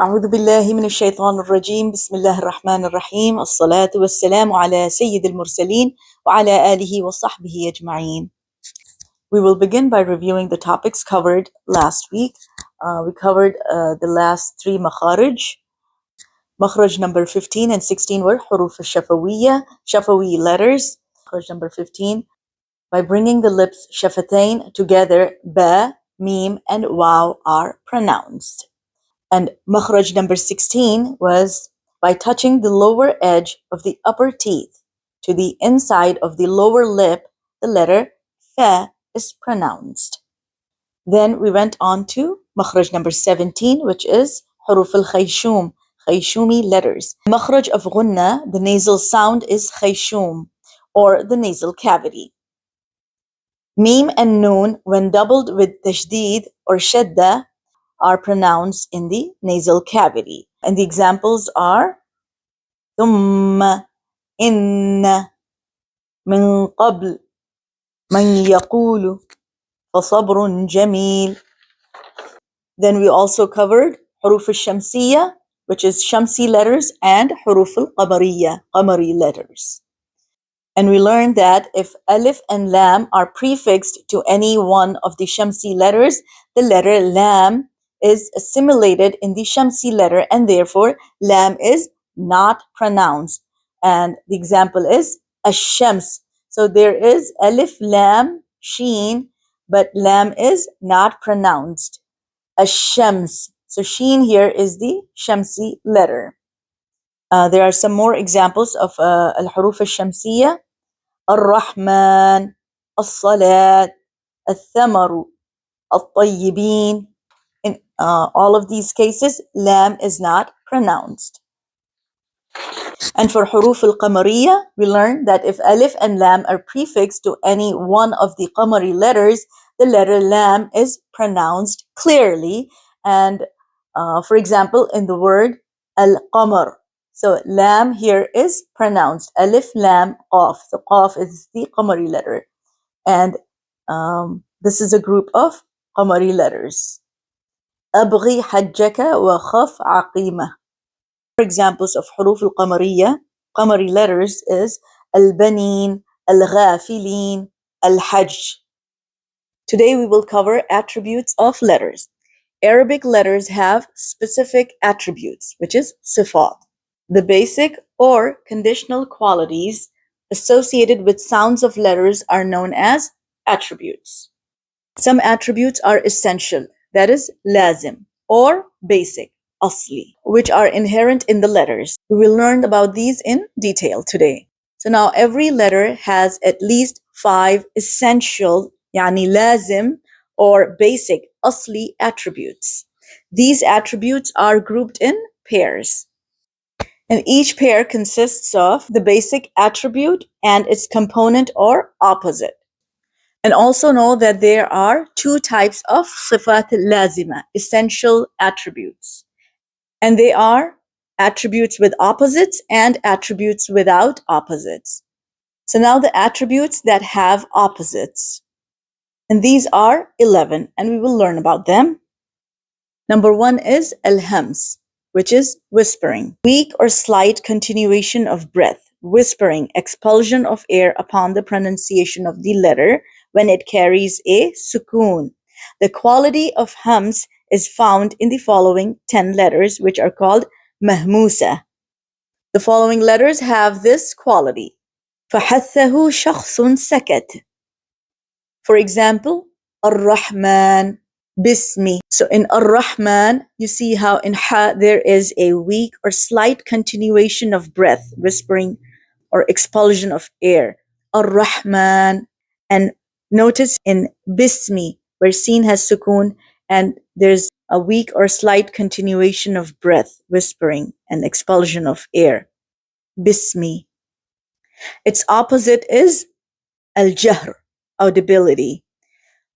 أعوذ بالله من الشيطان الرجيم بسم الله الرحمن الرحيم الصلاة والسلام على سيد المرسلين وعلى آله وصحبه أجمعين. We will begin by reviewing the topics covered last week. We covered the last three makharij. Makharaj number 15 and 16 were huruf al-shafawiyya, shafawi letters. Makharaj number 15, by bringing the lips shafatain together, ba, mim, and waw are pronounced. And makhraj number 16 was by touching the lower edge of the upper teeth to the inside of the lower lip, the letter fa is pronounced. Then we went on to makhraj number 17, which is huruf al-khayshum, khayshumi letters. Makhraj of ghunna, the nasal sound, is khayshum, or the nasal cavity. Mim and noon, when doubled with tashdid or shadda, are pronounced in the nasal cavity. And the examples are ثم إن من قبل من يقول فصبر جميل. Then we also covered حروف الشمسية, which is Shamsi letters, and حروف القمرية, Qamari letters. And we learned that if alif and lam are prefixed to any one of the Shamsi letters, the letter lam is assimilated in the Shamsi letter, and therefore lam is not pronounced. And the example is ash-shams. So there is alif, lam, sheen, but lam is not pronounced. Ash-shams. So sheen here is the Shamsi letter. There are some more examples of al-huruf al-shamsiyya. Ar-Rahman, As-Salat, Al-Thamaru, Al-Tayyibin. In all of these cases, lam is not pronounced. And for huruf al-qamariyya, we learned that if alif and lam are prefixed to any one of the qamari letters, the letter lam is pronounced clearly. And for example, in the word al-qamar, so lam here is pronounced alif, lam, qaf. So qaf is the qamari letter. And this is a group of qamari letters. أبغي حجك وخف عقيمة. Examples of huruf al-qamariyya, qamari letters, is al-banin, al-ghafilin, al-hajj. Today we will cover attributes of letters. Arabic letters have specific attributes, which is sifat. The basic or conditional qualities associated with sounds of letters are known as attributes. Some attributes are essential, that is lazim, or basic, asli, which are inherent in the letters. We will learn about these in detail today. So now every letter has at least 5 essential, yani lazim, or basic, asli attributes. These attributes are grouped in pairs. And each pair consists of the basic attribute and its component or opposite. And also know that there are 2 types of sifat lazima, essential attributes. And they are attributes with opposites and attributes without opposites. So now the attributes that have opposites. And these are 11, and we will learn about them. Number 1 is al-hams, which is whispering. Weak or slight continuation of breath, whispering, expulsion of air upon the pronunciation of the letter when it carries a sukoon. The quality of hams is found in the following 10 letters, which are called mahmusa. The following letters have this quality. فَحَثَّهُ شَخْصٌ سَكَتْ. For example, Ar-Rahman, Bismi. So in Ar-Rahman, you see how in Ha there is a weak or slight continuation of breath, whispering or expulsion of air. Ar-Rahman. And notice in Bismi, where Sin has sukoon, and there's a weak or slight continuation of breath, whispering and expulsion of air. Bismi. Its opposite is al-jahr, audibility.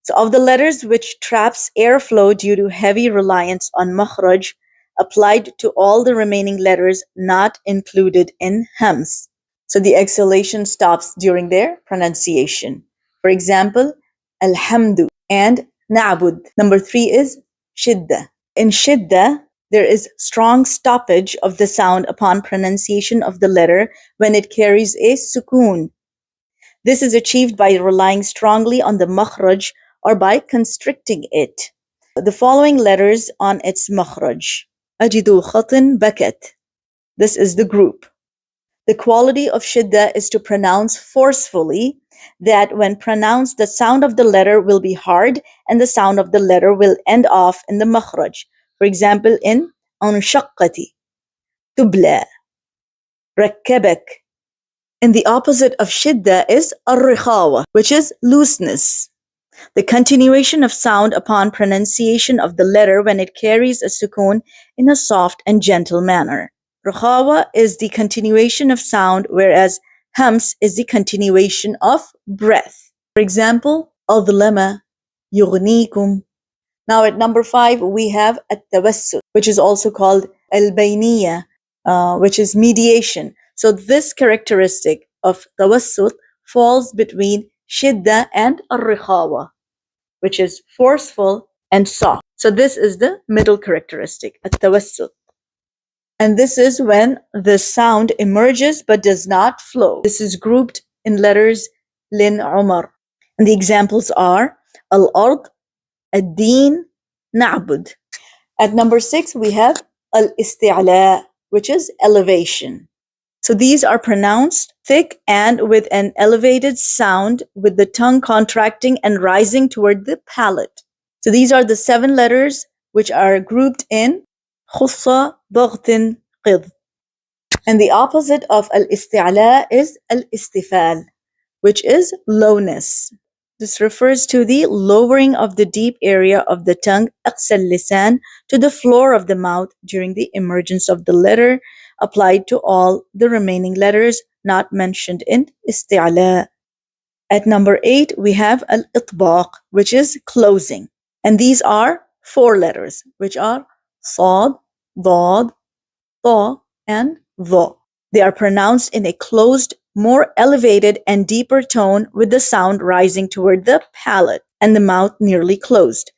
So of the letters which traps airflow due to heavy reliance on makhraj, applied to all the remaining letters not included in hams. So the exhalation stops during their pronunciation. For example, alhamdu and na'bud. Number 3 is shidda. In shidda, there is strong stoppage of the sound upon pronunciation of the letter when it carries a sukoon. This is achieved by relying strongly on the makhraj or by constricting it. The following letters on its makhraj. Ajidu khatin bakat. This is the group. The quality of shidda is to pronounce forcefully, that when pronounced the sound of the letter will be hard and the sound of the letter will end off in the makhraj. For example, in anshaqqati, tubla, rakkabak. And the opposite of shidda is ar-rikhawa, which is looseness. The continuation of sound upon pronunciation of the letter when it carries a sukoon in a soft and gentle manner. Rikhawa is the continuation of sound, whereas hams is the continuation of breath. For example, adlama, yughnikum. Now at number 5, we have at-tawassut, which is also called al-bayniyya, which is mediation. So this characteristic of tawassut falls between shidda and ar-rikhawa, which is forceful and soft. So this is the middle characteristic, at-tawassut. And this is when the sound emerges but does not flow. This is grouped in letters lin umar. And the examples are al-ard, ad-din, na'bud. At number 6, we have al-isti'la, which is elevation. So these are pronounced thick and with an elevated sound, with the tongue contracting and rising toward the palate. So these are the 7 letters which are grouped in khussa, daghtin, qid. And the opposite of al-isti'la is al-istifal, which is lowness. This refers to the lowering of the deep area of the tongue, aqsa al-lisan, to the floor of the mouth during the emergence of the letter, applied to all the remaining letters not mentioned in isti'la. At number 8, we have al-itbaq, which is closing. And these are 4 letters, which are sad, dad, ta, and dha. They are pronounced in a closed, more elevated and deeper tone, with the sound rising toward the palate and the mouth nearly closed.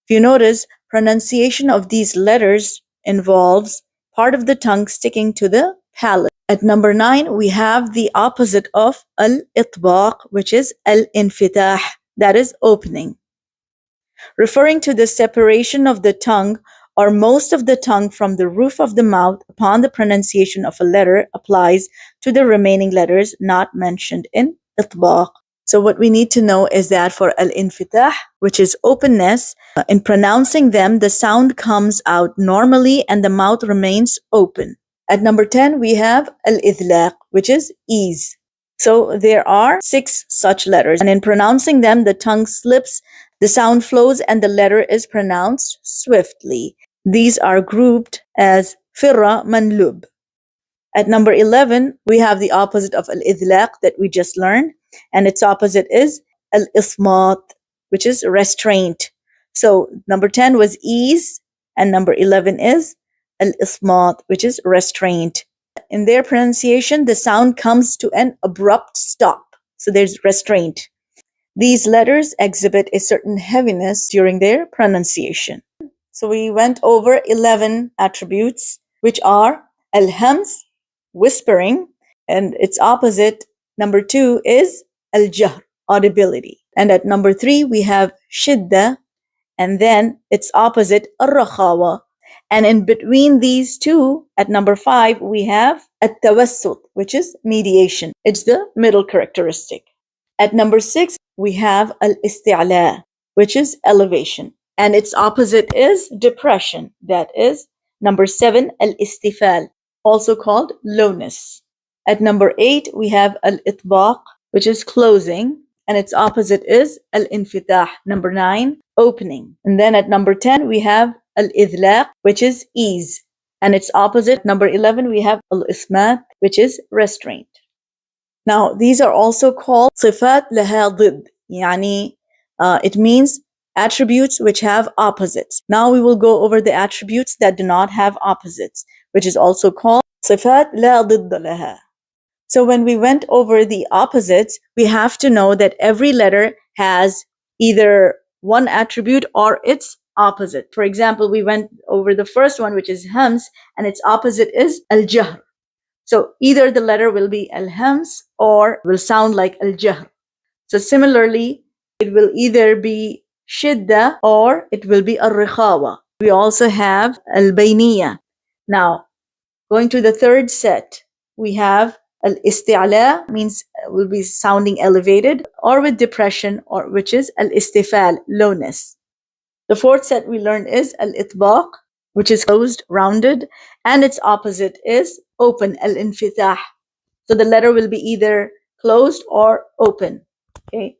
If you notice, pronunciation of these letters involves part of the tongue sticking to the palate. At number 9, we have the opposite of al-itbaq, which is al-infitah, that is opening. Referring to the separation of the tongue or most of the tongue from the roof of the mouth upon the pronunciation of a letter, applies to the remaining letters not mentioned in itbaq. So what we need to know is that for al-infitah, which is openness, in pronouncing them, the sound comes out normally and the mouth remains open. At number 10, we have al-idlaq, which is ease. So there are 6 such letters, and in pronouncing them, the tongue slips, the sound flows, and the letter is pronounced swiftly. These are grouped as firra manlub. At number 11, we have the opposite of al-idlaq that we just learned, and its opposite is al-ismat, which is restraint. So number 10 was ease, and number 11 is al-ismat, which is restraint. In their pronunciation, the sound comes to an abrupt stop. So there's restraint. These letters exhibit a certain heaviness during their pronunciation. So we went over 11 attributes, which are al-hams, whispering, and its opposite, number 2, is al-jahr, audibility. And at number 3, we have shidda, and then its opposite, ar-rakhawa. And in between these two, at number 5, we have at-tawassut, which is mediation. It's the middle characteristic. At number 6, we have al-isti'la, which is elevation. And its opposite is depression. That is number 7, al-istifal, also called lowness. At number 8, we have al-itbaq, which is closing, and its opposite is al-infitah. Number 9, opening. And then at number 10, we have al-idlaq, which is ease, and its opposite, number 11, we have al-ismat, which is restraint. Now, these are also called sifat laha ضد, yani it means attributes which have opposites. Now we will go over the attributes that do not have opposites, which is also called sifat la ضد laha. So when we went over the opposites, we have to know that every letter has either one attribute or its opposite. For example, we went over the first one, which is hams, and its opposite is al-jahr. So either the letter will be al-hams or will sound like al-jahr. So similarly, it will either be shidda or it will be al-rikhawa. We also have al-bayniyah. Now, going to the third set, we have al-isti'la, means will be sounding elevated, or with depression, or which is al-istifal, lowness. The fourth set we learned is al-itbaq, which is closed, rounded, and its opposite is open, al-infitah. So the letter will be either closed or open. Okay.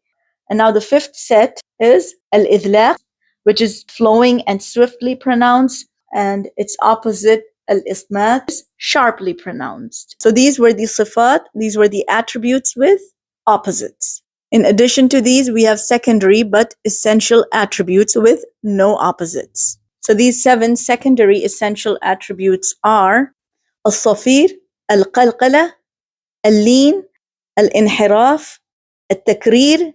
And now the fifth set is al-idlaq, which is flowing and swiftly pronounced, and its opposite, al-ismat, is sharply pronounced. So these were the sifat, these were the attributes with opposites. In addition to these, we have secondary but essential attributes with no opposites. So these 7 secondary essential attributes are al-safir, al-qalqala, al-lin, al-inhiraf, al-takrir,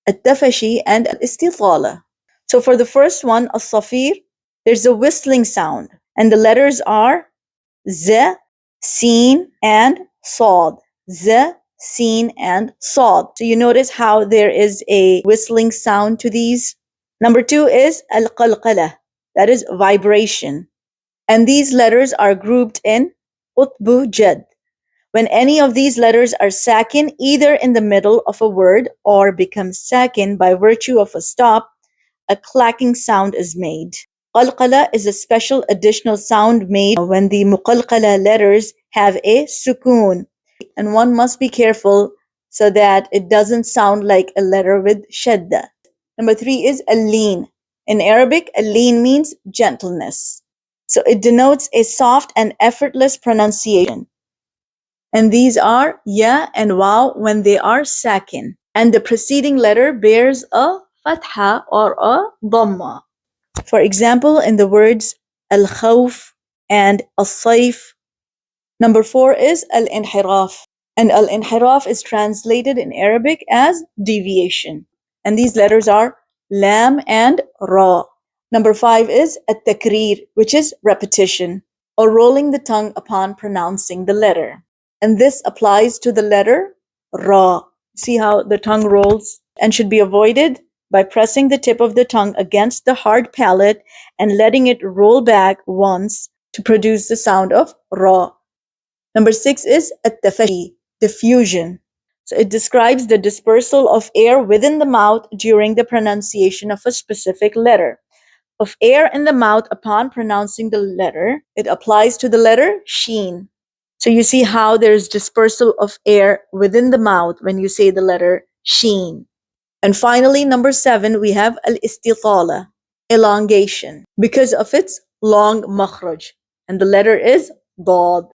al-tafashi, and al-istitala. So for the first one, al-safir, there's a whistling sound, and the letters are z, sin, and sad. Z, sin, and sad. So you notice how there is a whistling sound to these. Number 2 is al-qalqala, that is vibration. And these letters are grouped in qutbu jad. When any of these letters are sakin either in the middle of a word or become sakin by virtue of a stop, a clacking sound is made. Qalqala is a special additional sound made when the muqalqala letters have a sukoon. And one must be careful so that it doesn't sound like a letter with shadda. Number 3 is al-lin. In Arabic, al-lin means gentleness. So it denotes a soft and effortless pronunciation. And these are ya and waw when they are sakin. And the preceding letter bears a fatha or a dhamma. For example, in the words al-khawf and al-sayf. Number 4 is al-inhiraf. And al-inhiraf is translated in Arabic as deviation. And these letters are lam and ra. Number 5 is at-takrir, which is repetition, or rolling the tongue upon pronouncing the letter. And this applies to the letter ra. See how the tongue rolls? And should be avoided by pressing the tip of the tongue against the hard palate and letting it roll back once to produce the sound of ra. Number 6 is at-tafashi, diffusion. So it describes the dispersal of air within the mouth during the pronunciation of a specific letter. Of air in the mouth upon pronouncing the letter, it applies to the letter sheen. So you see how there's dispersal of air within the mouth when you say the letter sheen. And finally, number 7, we have al-istitala, elongation, because of its long makhraj. And the letter is dad.